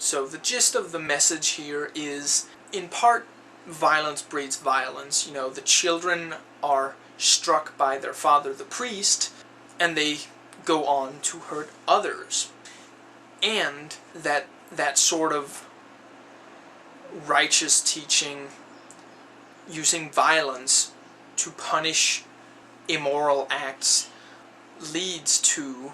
So the gist of the message here is, in part, violence breeds violence. You know, the children are struck by their father, the priest, and they go on to hurt others. And that sort of righteous teaching, using violence to punish immoral acts, leads to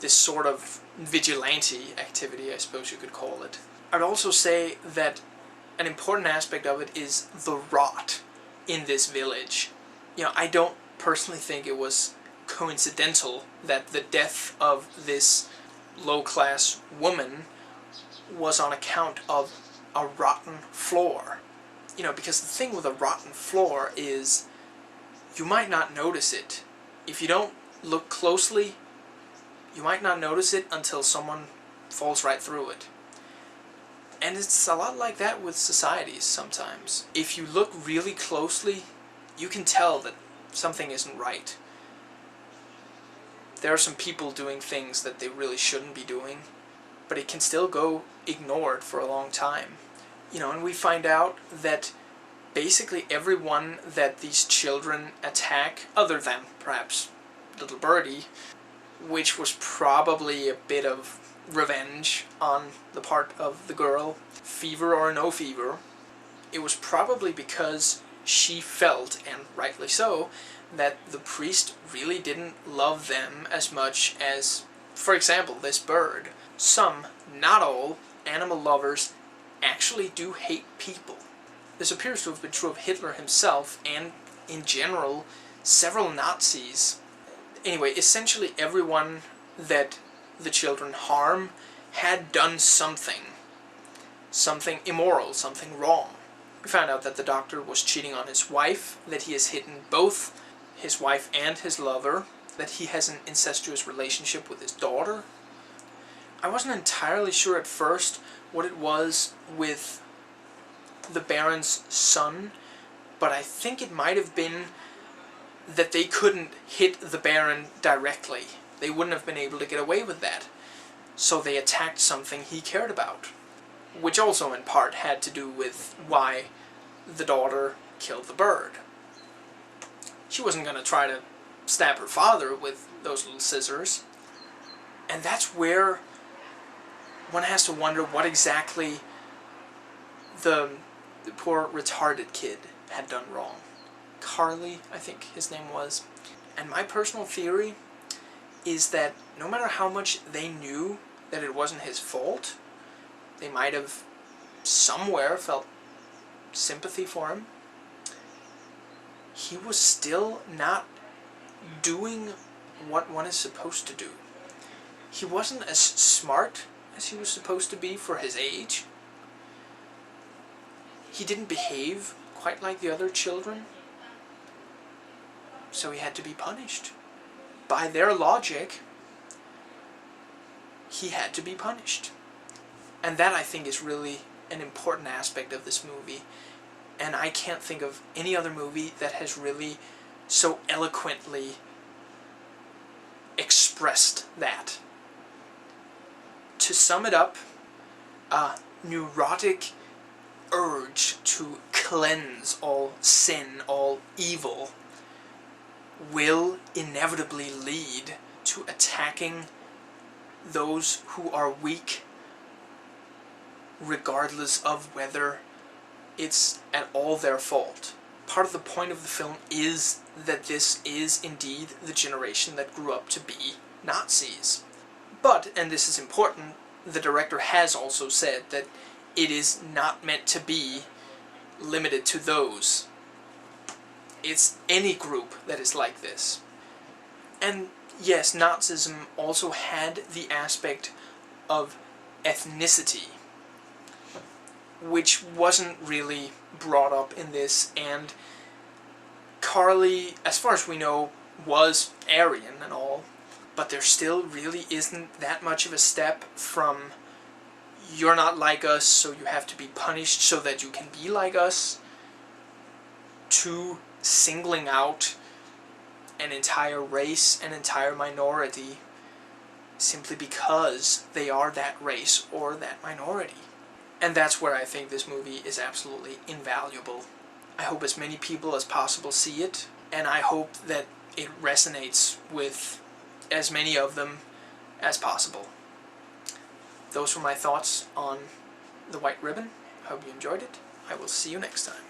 this sort of vigilante activity, I suppose you could call it. I'd also say that an important aspect of it is the rot in this village. You know, I don't personally think it was coincidental that the death of this low-class woman was on account of a rotten floor. You know, because the thing with a rotten floor is you might not notice it. If you don't look closely, you might not notice it until someone falls right through it. And it's a lot like that with societies sometimes. If you look really closely, you can tell that something isn't right. There are some people doing things that they really shouldn't be doing, but it can still go ignored for a long time. You know, and we find out that basically everyone that these children attack, other than perhaps little Birdie, which was probably a bit of revenge on the part of the girl, fever or no fever, it was probably because she felt, and rightly so, that the priest really didn't love them as much as, for example, this bird. Some, not all, animal lovers actually do hate people. This appears to have been true of Hitler himself, and, in general, several Nazis. Anyway, essentially everyone that the children harm had done something immoral, something wrong. We found out that the doctor was cheating on his wife, that he has hidden both his wife and his lover, that he has an incestuous relationship with his daughter. I wasn't entirely sure at first what it was with the Baron's son, but I think it might have been that they couldn't hit the Baron directly. They wouldn't have been able to get away with that. So they attacked something he cared about, which also in part had to do with why the daughter killed the bird. She wasn't going to try to stab her father with those little scissors. And that's where one has to wonder what exactly the poor retarded kid had done wrong. Carly, I think his name was. And my personal theory is that no matter how much they knew that it wasn't his fault, they might have somewhere felt sympathy for him, he was still not doing what one is supposed to do. He wasn't as smart as he was supposed to be for his age. He didn't behave quite like the other children. So he had to be punished. By their logic, he had to be punished. And that, I think, is really an important aspect of this movie. And I can't think of any other movie that has really so eloquently expressed that. To sum it up, a neurotic urge to cleanse all sin, all evil, will inevitably lead to attacking those who are weak, regardless of whether it's at all their fault. Part of the point of the film is that this is indeed the generation that grew up to be Nazis. But, and this is important, the director has also said that it is not meant to be limited to those. It's any group that is like this. And yes, Nazism also had the aspect of ethnicity, which wasn't really brought up in this, and Carly, as far as we know, was Aryan and all, but there still really isn't that much of a step from you're not like us, so you have to be punished so that you can be like us, to singling out an entire race, an entire minority, simply because they are that race or that minority. And that's where I think this movie is absolutely invaluable. I hope as many people as possible see it, and I hope that it resonates with as many of them as possible. Those were my thoughts on The White Ribbon. I hope you enjoyed it. I will see you next time.